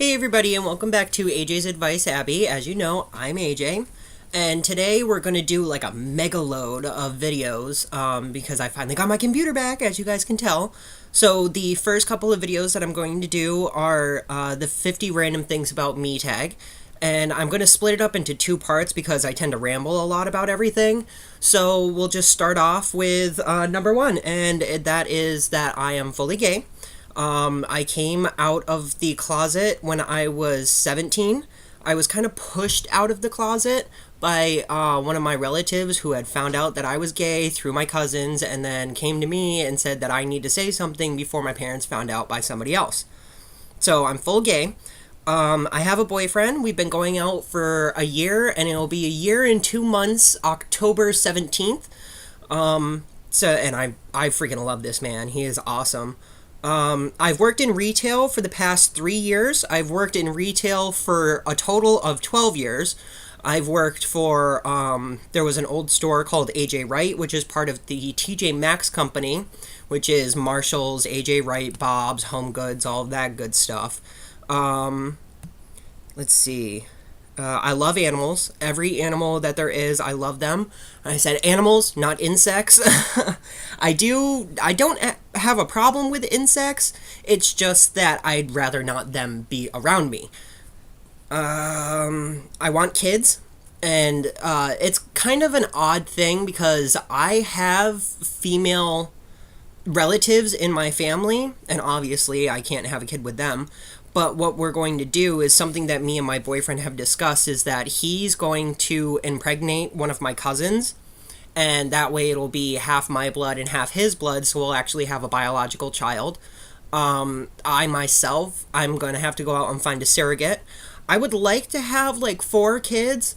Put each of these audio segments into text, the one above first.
Hey everybody, and welcome back to AJ's Advice Abby. As you know, I'm AJ, and today we're going to do like a mega load of videos because I finally got my computer back, as you guys can tell. So the first couple of videos that I'm going to do are the 50 random things about me tag, and I'm going to split it up into two parts because I tend to ramble a lot about everything. So we'll just start off with number one, and that is that I am fully gay. I came out of the closet when I was 17. I was kind of pushed out of the closet by one of my relatives who had found out that I was gay through my cousins and then came to me and said that I need to say something before my parents found out by somebody else. So I'm full gay. I have a boyfriend. We've been going out for a year, and it'll be a year and 2 months, October 17th. And I freaking love this man. He is awesome. I've worked in retail for the past 3 years. I've worked in retail for a total of 12 years. I've worked for, there was an old store called AJ Wright, which is part of the TJ Maxx company, which is Marshall's, AJ Wright, Bob's, Home Goods, all of that good stuff. Let's see. I love animals. Every animal that there is, I love them. I said animals, not insects. I don't have a problem with insects. It's just that I'd rather not them be around me. I want kids. And it's kind of an odd thing because I have female relatives in my family, and obviously I can't have a kid with them. But what we're going to do is something that me and my boyfriend have discussed, is that he's going to impregnate one of my cousins, and that way it'll be half my blood and half his blood, so we'll actually have a biological child. I myself, I'm going to have to go out and find a surrogate. I would like to have like 4 kids,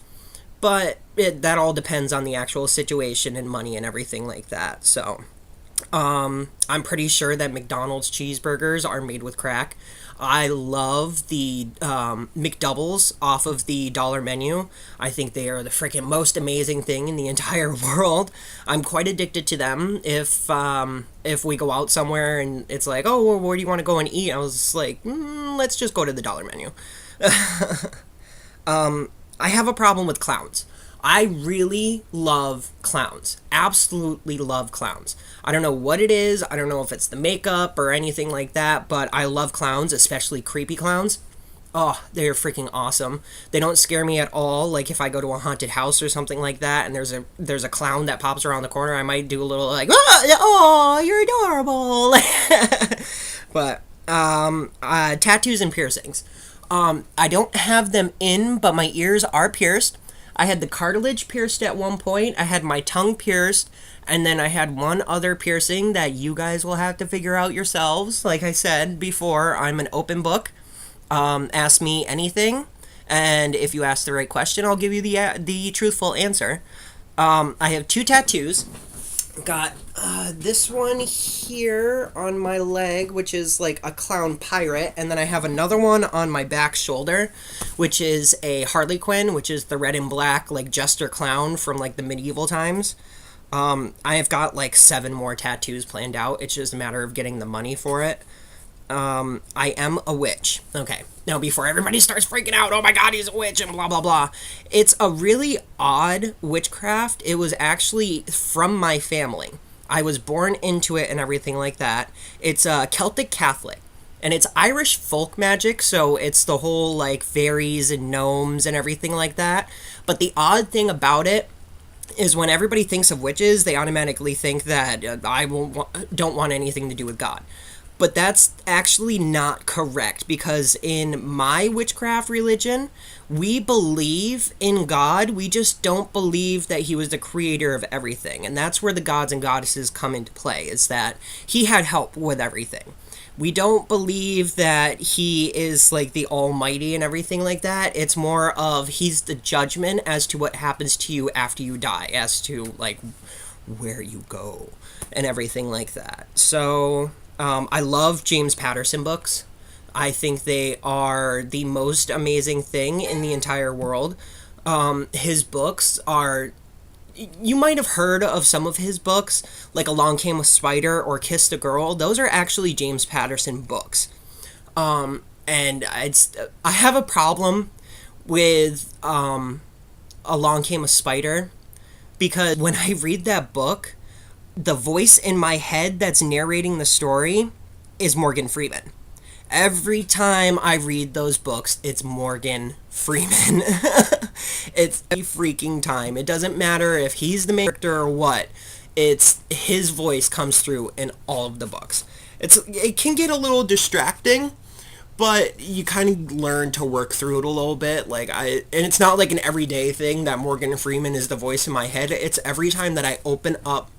but that all depends on the actual situation and money and everything like that. So I'm pretty sure that McDonald's cheeseburgers are made with crack. I love the McDoubles off of the dollar menu. I think they are the freaking most amazing thing in the entire world. I'm quite addicted to them. If we go out somewhere and it's like, oh, well, where do you want to go and eat? I was just like, let's just go to the dollar menu. I have a problem with clowns. I really love clowns. Absolutely love clowns. I don't know what it is. I don't know if it's the makeup or anything like that, but I love clowns, especially creepy clowns. Oh, they're freaking awesome. They don't scare me at all. Like if I go to a haunted house or something like that and there's a clown that pops around the corner, I might do a little like, oh, you're adorable. But tattoos and piercings. I don't have them in, but my ears are pierced. I had the cartilage pierced at one point. I had my tongue pierced. And then I had one other piercing that you guys will have to figure out yourselves. Like I said before, I'm an open book. Ask me anything. And if you ask the right question, I'll give you the truthful answer. I have 2 tattoos. Got this one here on my leg, which is like a clown pirate, and then I have another one on my back shoulder, which is a Harley Quinn, which is the red and black like jester clown from like the medieval times. I have got like 7 more tattoos planned out. It's just a matter of getting the money for it. I am a witch. Okay. Now, before everybody starts freaking out, oh my god, he's a witch and blah, blah, blah. It's a really odd witchcraft. It was actually from my family. I was born into it and everything like that. It's Celtic Catholic. And it's Irish folk magic, so it's the whole, like, fairies and gnomes and everything like that. But the odd thing about it is when everybody thinks of witches, they automatically think that don't want anything to do with God. But that's actually not correct, because in my witchcraft religion, we believe in God. We just don't believe that he was the creator of everything. And that's where the gods and goddesses come into play, is that he had help with everything. We don't believe that he is like the almighty and everything like that. It's more of he's the judgment as to what happens to you after you die, as to like where you go and everything like that. So I love James Patterson books. I think they are the most amazing thing in the entire world. His books are... You might have heard of some of his books, like Along Came a Spider or Kissed a Girl. Those are actually James Patterson books. And I have a problem with Along Came a Spider, because when I read that book, the voice in my head that's narrating the story is Morgan Freeman. Every time I read those books, it's Morgan Freeman. It's every freaking time. It doesn't matter if he's the main character or what. It's his voice comes through in all of the books. It can get a little distracting, but you kind of learn to work through it a little bit. And it's not like an everyday thing that Morgan Freeman is the voice in my head. It's every time that I open up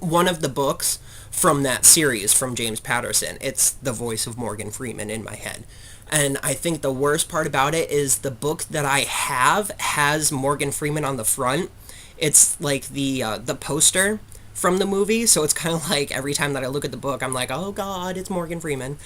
one of the books from that series from James Patterson, it's the voice of Morgan Freeman in my head. And I think the worst part about it is the book that I have has Morgan Freeman on the front. It's like the poster from the movie, so it's kind of like every time that I look at the book, I'm like, oh god, it's Morgan Freeman.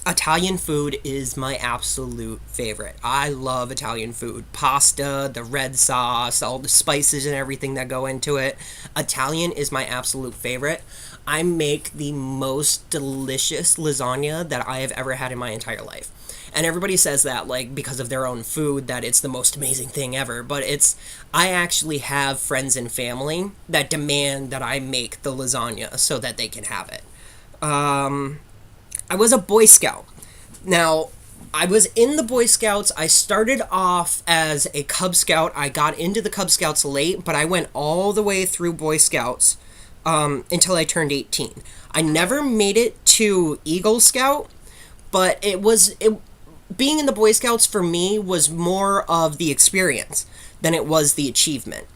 Italian food is my absolute favorite. I love Italian food. Pasta, the red sauce, all the spices and everything that go into it. Italian is my absolute favorite. I make the most delicious lasagna that I have ever had in my entire life. And everybody says that, like, because of their own food, that it's the most amazing thing ever. But I actually have friends and family that demand that I make the lasagna so that they can have it. I was a Boy Scout. Now, I was in the Boy Scouts. I started off as a Cub Scout. I got into the Cub Scouts late, but I went all the way through Boy Scouts until I turned 18. I never made it to Eagle Scout, but being in the Boy Scouts for me was more of the experience than it was the achievement.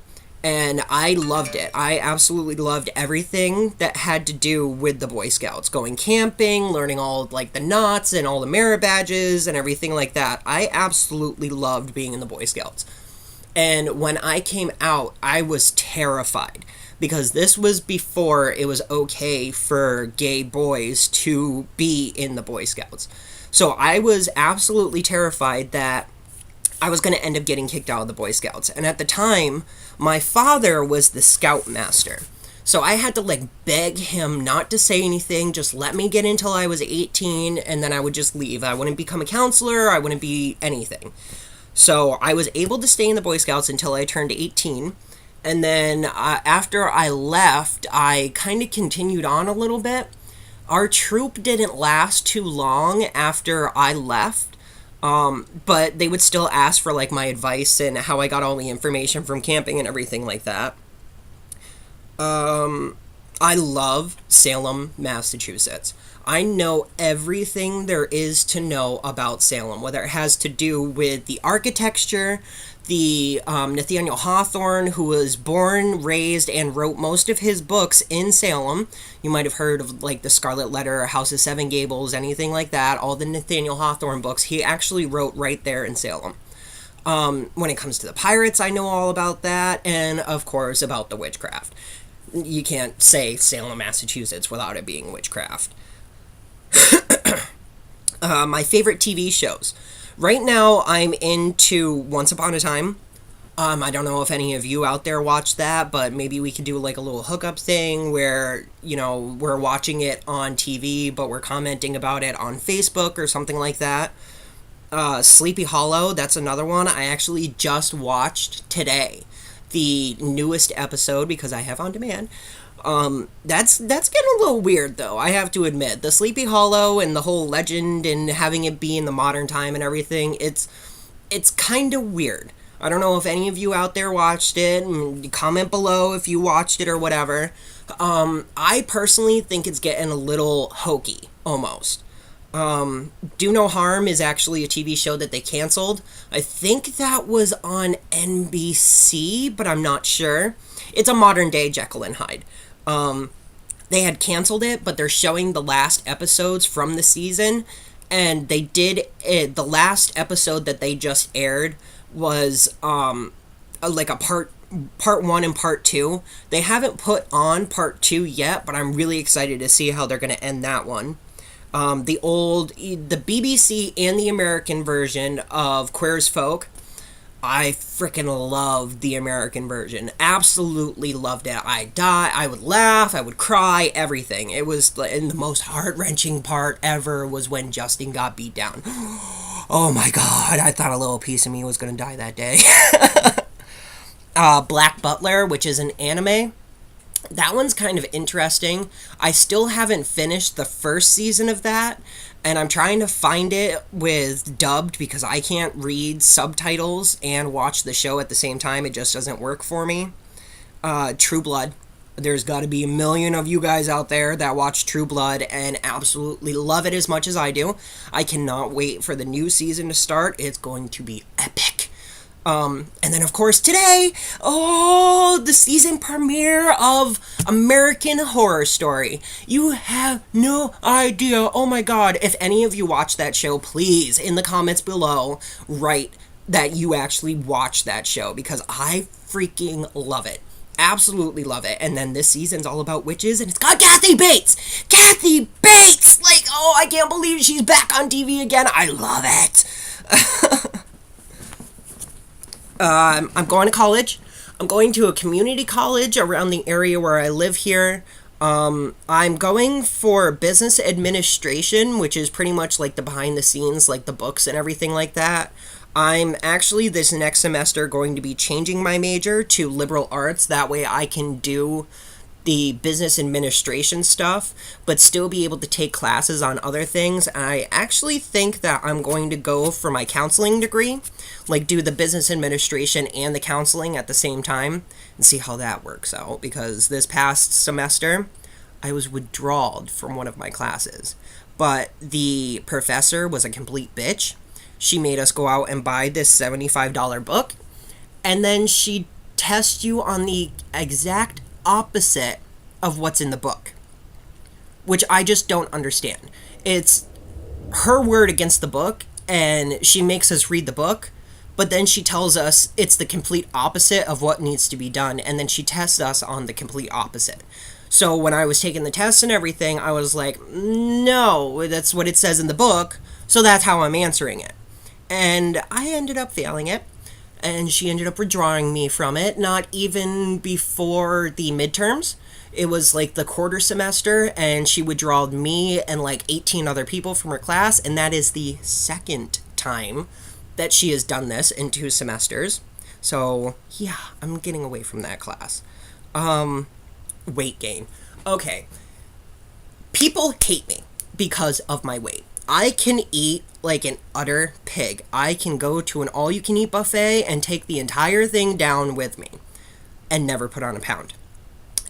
And I loved it. I absolutely loved everything that had to do with the Boy Scouts. Going camping, learning all like the knots and all the merit badges and everything like that. I absolutely loved being in the Boy Scouts. And when I came out, I was terrified. Because this was before it was okay for gay boys to be in the Boy Scouts. So I was absolutely terrified that I was going to end up getting kicked out of the Boy Scouts. And at the time, my father was the scoutmaster. So I had to beg him not to say anything, just let me get until I was 18, and then I would just leave. I wouldn't become a counselor, I wouldn't be anything. So I was able to stay in the Boy Scouts until I turned 18. And then after I left, I kind of continued on a little bit. Our troop didn't last too long after I left. But they would still ask for my advice and how I got all the information from camping and everything like that. I love Salem, Massachusetts. I know everything there is to know about Salem, whether it has to do with the architecture, the Nathaniel Hawthorne, who was born, raised, and wrote most of his books in Salem. You might have heard of the Scarlet Letter, House of Seven Gables, anything like that. All the Nathaniel Hawthorne books he actually wrote right there in Salem. When it comes to the pirates, I know all about that, and of course about the witchcraft. You can't say Salem, Massachusetts without it being witchcraft. My favorite TV shows. Right now, I'm into Once Upon a Time. I don't know if any of you out there watch that, but maybe we could do a little hookup thing where, we're watching it on TV, but we're commenting about it on Facebook or something like that. Sleepy Hollow, that's another one I actually just watched today. The newest episode, because I have on demand. That's getting a little weird, though, I have to admit. The Sleepy Hollow and the whole legend and having it be in the modern time and everything, it's kind of weird. I don't know if any of you out there watched it, and comment below if you watched it or whatever. I personally think it's getting a little hokey, almost. Do No Harm is actually a TV show that they canceled. I think that was on NBC, but I'm not sure. It's a modern day Jekyll and Hyde. They had canceled it, but they're showing the last episodes from the season, and they did it. The last episode that they just aired was a part 1 and part 2. They haven't put on part 2 yet, but I'm really excited to see how they're going to end that one. The BBC and the American version of Queer as Folk, I freaking loved the American version. Absolutely loved it. I would laugh, I would cry, everything. It was, and the most heart-wrenching part ever was when Justin got beat down. Oh my god, I thought a little piece of me was gonna die that day. Black Butler, which is an anime. That one's kind of interesting. I still haven't finished the first season of that, and I'm trying to find it with dubbed because I can't read subtitles and watch the show at the same time. It just doesn't work for me. True Blood. There's got to be a million of you guys out there that watch True Blood and absolutely love it as much as I do. I cannot wait for the new season to start. It's going to be epic. And then, of course, today, the season premiere of American Horror Story. You have no idea. Oh my god. If any of you watch that show, please, in the comments below, write that you actually watch that show, because I freaking love it. Absolutely love it. And then this season's all about witches, and it's got Kathy Bates! Kathy Bates! Like, oh, I can't believe she's back on TV again. I love it. I'm going to college. I'm going to a community college around the area where I live here. I'm going for business administration, which is pretty much like the behind the scenes, like the books and everything like that. I'm actually this next semester going to be changing my major to liberal arts. That way I can do the business administration stuff, but still be able to take classes on other things. And I actually think that I'm going to go for my counseling degree, like do the business administration and the counseling at the same time, and see how that works out, because this past semester I was withdrawed from one of my classes, but the professor was a complete bitch. She made us go out and buy this $75 book, and then she tests you on the exact opposite of what's in the book, which I just don't understand. It's her word against the book, and she makes us read the book, but then she tells us it's the complete opposite of what needs to be done, and then she tests us on the complete opposite. So when I was taking the tests and everything, I was like, no, that's what it says in the book, so that's how I'm answering it. And I ended up failing it, and she ended up withdrawing me from it, not even before the midterms. It was like the quarter semester, and she withdrawed me and like 18 other people from her class, and that is the second time that she has done this in 2 semesters. So, yeah, I'm getting away from that class. Weight gain. Okay. People hate me because of my weight. I can eat like an utter pig. I can go to an all-you-can-eat buffet and take the entire thing down with me and never put on a pound.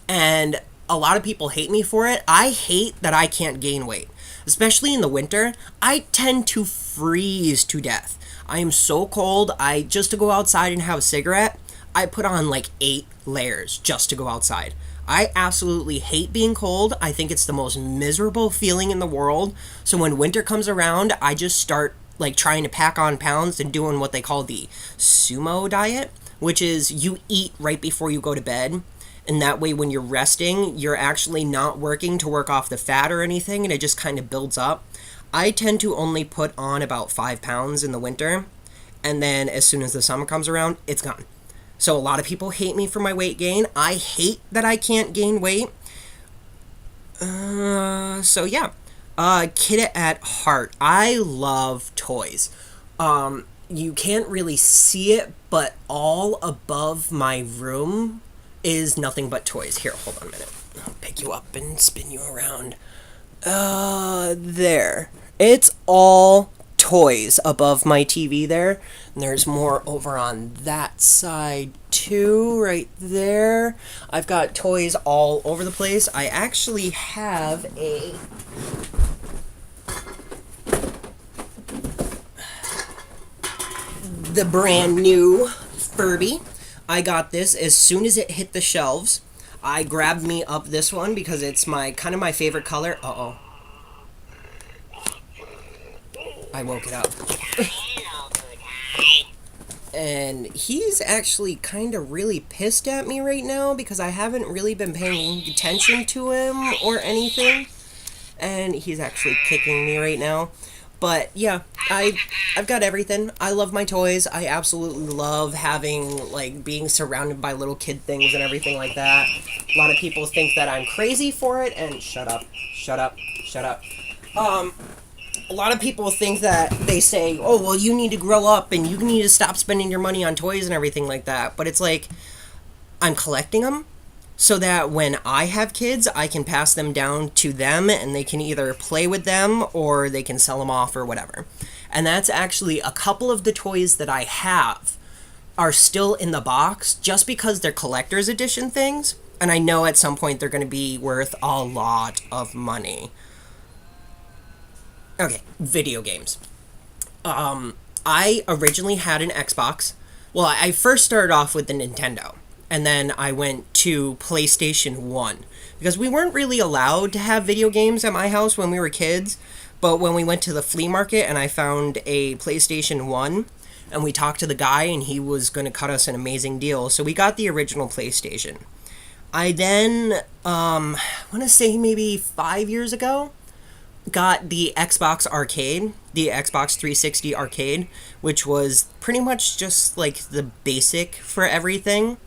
And a lot of people hate me for it. I hate that I can't gain weight. Especially in the winter, I tend to freeze to death. I am so cold. Just to go outside and have a cigarette, I put on like 8 layers just to go outside. I absolutely hate being cold. I think it's the most miserable feeling in the world. So when winter comes around, I just start like trying to pack on pounds and doing what they call the sumo diet, which is you eat right before you go to bed. And that way when you're resting, you're actually not working to work off the fat or anything, and it just kind of builds up. I tend to only put on about 5 pounds in the winter, and then as soon as the summer comes around, it's gone. So a lot of people hate me for my weight gain. I hate that I can't gain weight. So yeah. Kid at heart. I love toys. You can't really see it, but all above my room is nothing but toys. Here, hold on a minute. I'll pick you up and spin you around. There. It's all toys above my TV there. And there's more over on that side too, right there. I've got toys all over the place. I actually have the brand new Furby. I got this as soon as it hit the shelves. I grabbed me up this one because it's my kind of my favorite color. Uh-oh. I woke it up. And he's actually kind of really pissed at me right now because I haven't really been paying attention to him or anything. And he's actually kicking me right now. But yeah, I've got everything. I love my toys. I absolutely love having, like, being surrounded by little kid things and everything like that. A lot of people think that I'm crazy for it, and shut up, shut up, shut up. A lot of people think that they say, oh, well, you need to grow up and you need to stop spending your money on toys and everything like that. But it's like, I'm collecting them so that when I have kids, I can pass them down to them and they can either play with them or they can sell them off or whatever. And that's actually a couple of the toys that I have are still in the box just because they're collector's edition things. And I know at some point they're going to be worth a lot of money. Okay, video games. I originally had an Xbox. Well, I first started off with the Nintendo. And then I went to PlayStation 1. Because we weren't really allowed to have video games at my house when we were kids. But when we went to the flea market and I found a PlayStation 1, and we talked to the guy and he was going to cut us an amazing deal. So we got the original PlayStation. I then, I want to say maybe 5 years ago, got the Xbox Arcade, the Xbox 360 Arcade, which was pretty much just like the basic for everything.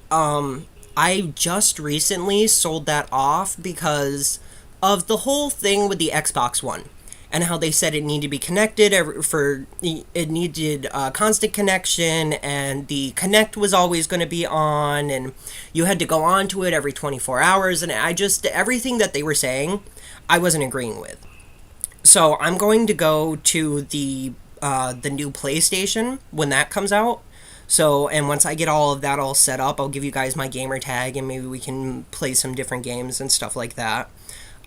I just recently sold that off because of the whole thing with the Xbox One and how they said it needed to be connected it needed constant connection, and the Kinect was always going to be on, and you had to go on to it every 24 hours, and everything that they were saying, I wasn't agreeing with. So I'm going to go to the new PlayStation when that comes out. So, and once I get all of that all set up, I'll give you guys my gamer tag and maybe we can play some different games and stuff like that.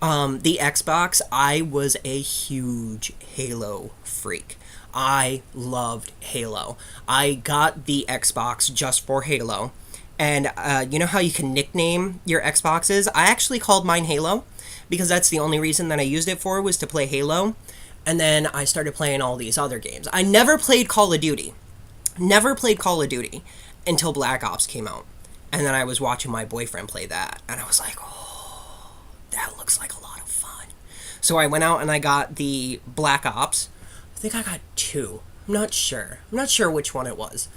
The Xbox, I was a huge Halo freak. I loved Halo. I got the Xbox just for Halo. And you know how you can nickname your Xboxes? I actually called mine Halo because that's the only reason that I used it for was to play Halo. And then I started playing all these other games. I never played Call of Duty. Never played Call of Duty until Black Ops came out. And then I was watching my boyfriend play that. And I was like, oh, that looks like a lot of fun. So I went out and I got the Black Ops. I think I got 2. I'm not sure. I'm not sure which one it was.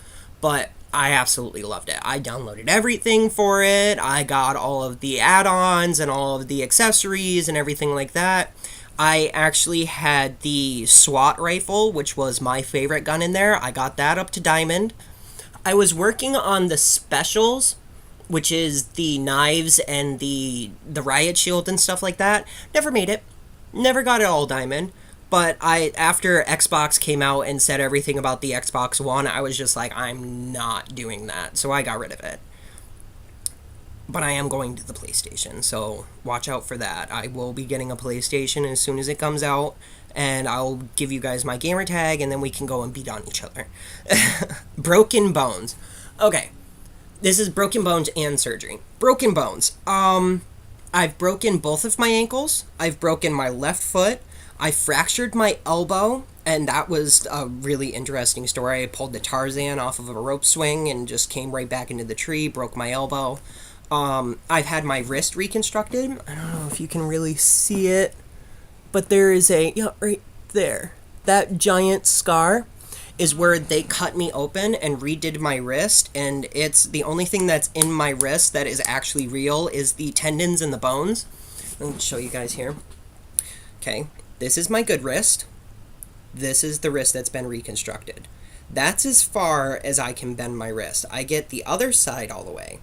But I absolutely loved it. I downloaded everything for it. I got all of the add-ons and all of the accessories and everything like that. I actually had the SWAT rifle, which was my favorite gun in there. I got that up to Diamond. I was working on the specials, which is the knives and the riot shield and stuff like that. Never made it. Never got it all Diamond. But after Xbox came out and said everything about the Xbox One, I was just like, I'm not doing that. So I got rid of it. But I am going to the PlayStation, so watch out for that. I will be getting a PlayStation as soon as it comes out, and I'll give you guys my gamer tag, and then we can go and beat on each other. Broken bones. Okay, this is broken bones and surgery. Broken bones. I've broken both of my ankles. I've broken my left foot. I fractured my elbow, and that was a really interesting story. I pulled the Tarzan off of a rope swing and just came right back into the tree, broke my elbow. I've had my wrist reconstructed. I don't know if you can really see it, but there is right there. That giant scar is where they cut me open and redid my wrist, and it's the only thing that's in my wrist that is actually real is the tendons and the bones. Let me show you guys here. Okay, this is my good wrist. This is the wrist that's been reconstructed. That's as far as I can bend my wrist. I get the other side all the way.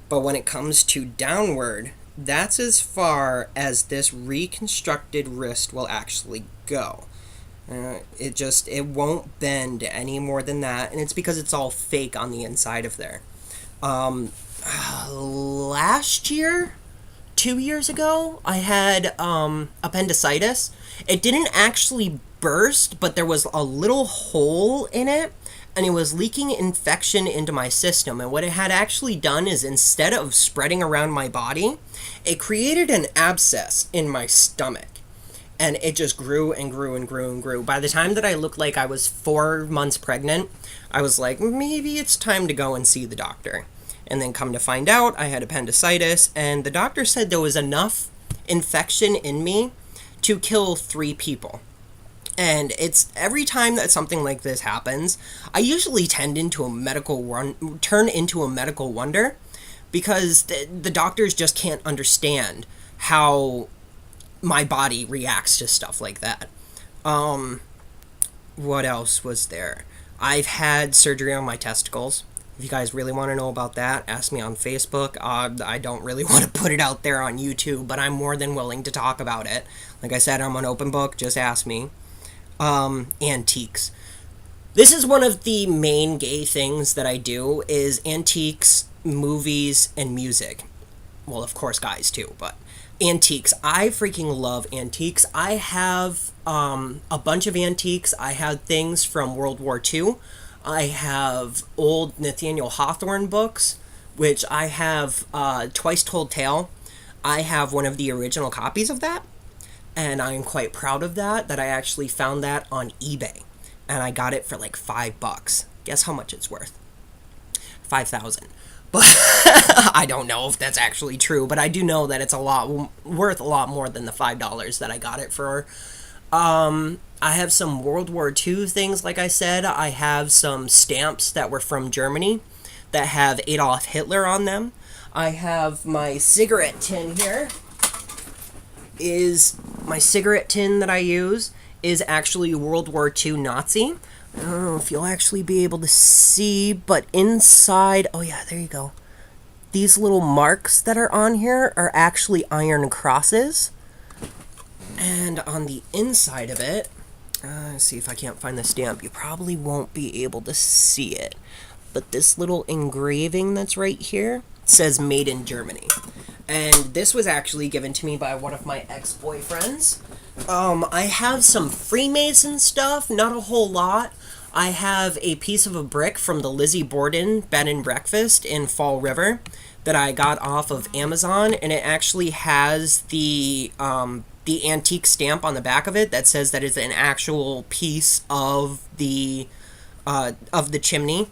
But when it comes to downward, that's as far as this reconstructed wrist will actually go. It won't bend any more than that, and it's because it's all fake on the inside of there. Last year, 2 years ago, I had appendicitis. It didn't actually burst, but there was a little hole in it, and it was leaking infection into my system. And what it had actually done is, instead of spreading around my body, it created an abscess in my stomach. And it just grew and grew and grew and grew. By the time that I looked like I was 4 months pregnant, I was like, maybe it's time to go and see the doctor. And then come to find out, I had appendicitis, and the doctor said there was enough infection in me to kill 3 people. And it's every time that something like this happens, I usually turn into a medical wonder, because the doctors just can't understand how my body reacts to stuff like that. What else was there? I've had surgery on my testicles. If you guys really want to know about that, ask me on Facebook. I don't really want to put it out there on YouTube, but I'm more than willing to talk about it. Like I said, I'm an open book. Just ask me. Antiques. This is one of the main gay things that I do, is antiques, movies, and music. Well, of course, guys too, but antiques. I freaking love antiques. I have a bunch of antiques. I have things from World War II. I have old Nathaniel Hawthorne books, which I have Twice Told Tale. I have one of the original copies of that, and I am quite proud of that I actually found that on eBay, and I got it for like $5. Guess how much it's worth? 5,000. But I don't know if that's actually true, but I do know that it's worth a lot more than the $5 that I got it for. I have some World War II things, like I said. I have some stamps that were from Germany that have Adolf Hitler on them. I have my cigarette tin here. My cigarette tin that I use is actually World War II Nazi. I don't know if you'll actually be able to see, but inside, oh yeah, there you go. These little marks that are on here are actually iron crosses. And on the inside of it, let's see if I can't find the stamp. You probably won't be able to see it. But this little engraving that's right here says Made in Germany. And this was actually given to me by one of my ex-boyfriends. I have some Freemason stuff, not a whole lot. I have a piece of a brick from the Lizzie Borden Bed and Breakfast in Fall River that I got off of Amazon, and it actually has the antique stamp on the back of it that says that it's an actual piece of the chimney.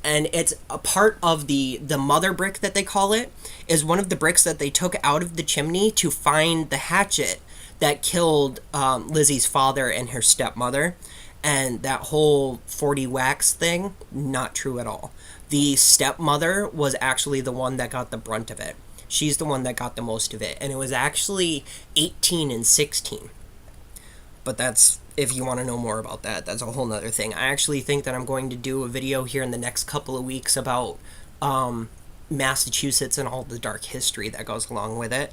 And it's a part of the mother brick that they call it, is one of the bricks that they took out of the chimney to find the hatchet that killed Lizzie's father and her stepmother. And that whole 40 wax thing, not true at all. The stepmother was actually the one that got the brunt of it. She's the one that got the most of it. And it was actually 18 and 16. But that's, if you want to know more about that, that's a whole nother thing. I actually think that I'm going to do a video here in the next couple of weeks about Massachusetts and all the dark history that goes along with it.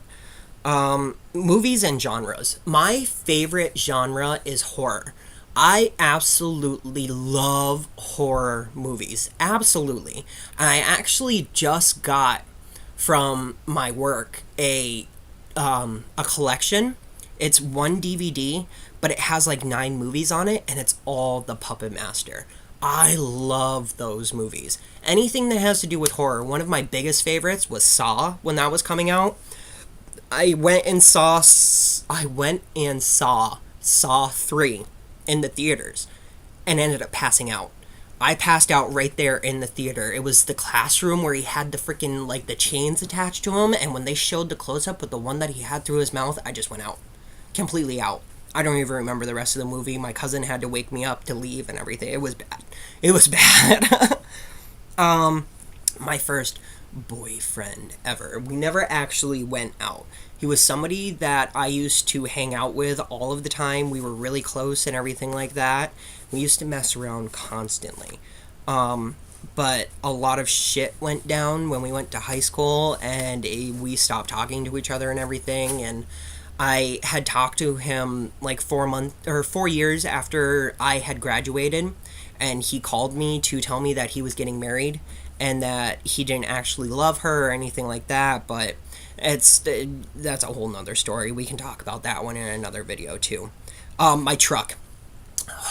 Movies and genres. My favorite genre is horror. I absolutely love horror movies. Absolutely. I actually just got from my work a collection. It's one DVD, but it has like 9 movies on it, and it's all The Puppet Master. I love those movies. Anything that has to do with horror. One of my biggest favorites was Saw when that was coming out. I went and saw Saw 3 in the theaters and ended up passing out. I passed out right there in the theater. It was the classroom where he had the freaking, like, the chains attached to him, and when they showed the close-up with the one that he had through his mouth, I just went out. Completely out. I don't even remember the rest of the movie. My cousin had to wake me up to leave and everything. It was bad. It was bad. My first boyfriend ever. We never actually went out. He was somebody that I used to hang out with all of the time. We were really close and everything like that. We used to mess around constantly. But a lot of shit went down when we went to high school, and we stopped talking to each other and everything. And I had talked to him like 4 years after I had graduated, and he called me to tell me that he was getting married and that he didn't actually love her or anything like that. But that's a whole nother story. We can talk about that one in another video too. My truck.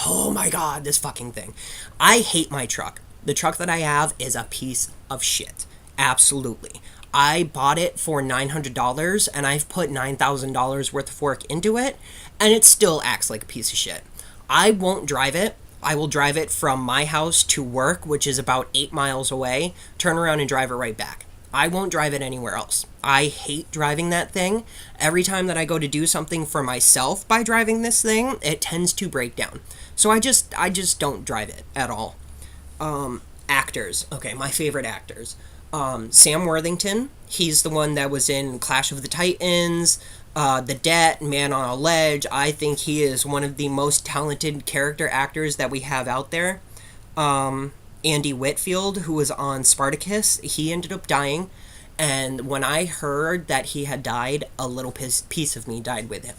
Oh my god, this fucking thing. I hate my truck. The truck that I have is a piece of shit. Absolutely. I bought it for $900, and I've put $9,000 worth of work into it, and it still acts like a piece of shit. I won't drive it. I will drive it from my house to work, which is about 8 miles away, turn around and drive it right back. I won't drive it anywhere else. I hate driving that thing. Every time that I go to do something for myself by driving this thing, it tends to break down. So I just don't drive it at all. Actors. Okay, my favorite actors. Sam Worthington. He's the one that was in Clash of the Titans, The Debt, Man on a Ledge. I think he is one of the most talented character actors that we have out there. Andy Whitfield, who was on Spartacus, he ended up dying. And when I heard that he had died, a little piece of me died with him.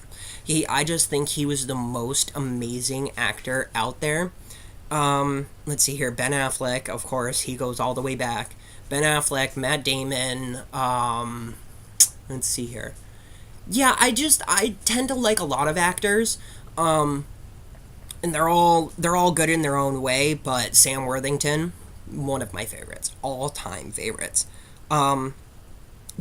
I just think he was the most amazing actor out there. Let's see here. Ben Affleck, of course, he goes all the way back. Ben Affleck, Matt Damon. Let's see here. Yeah, I tend to like a lot of actors. And they're all good in their own way, but Sam Worthington, one of my favorites, all-time favorites.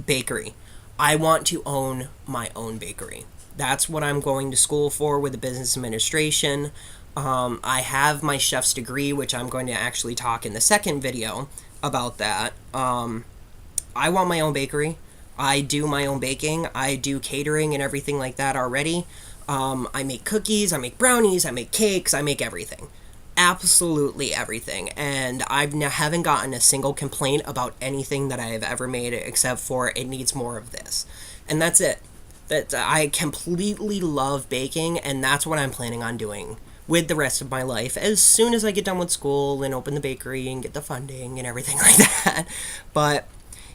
Bakery. I want to own my own bakery. That's what I'm going to school for with the business administration. I have my chef's degree, which I'm going to actually talk in the second video about that. I want my own bakery. I do my own baking. I do catering and everything like that already. I make cookies, I make brownies, I make cakes, I make everything. Absolutely everything. And haven't gotten a single complaint about anything that I have ever made except for it needs more of this. And that's it. I completely love baking, and that's what I'm planning on doing with the rest of my life as soon as I get done with school and open the bakery and get the funding and everything like that. But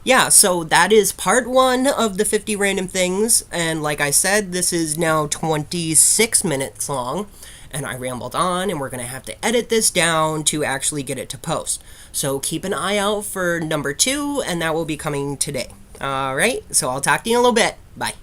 yeah, so that is part 1 of the 50 random things, and like I said, this is now 26 minutes long, and I rambled on, and we're going to have to edit this down to actually get it to post. So keep an eye out for number 2, and that will be coming today. Alright, so I'll talk to you in a little bit. Bye.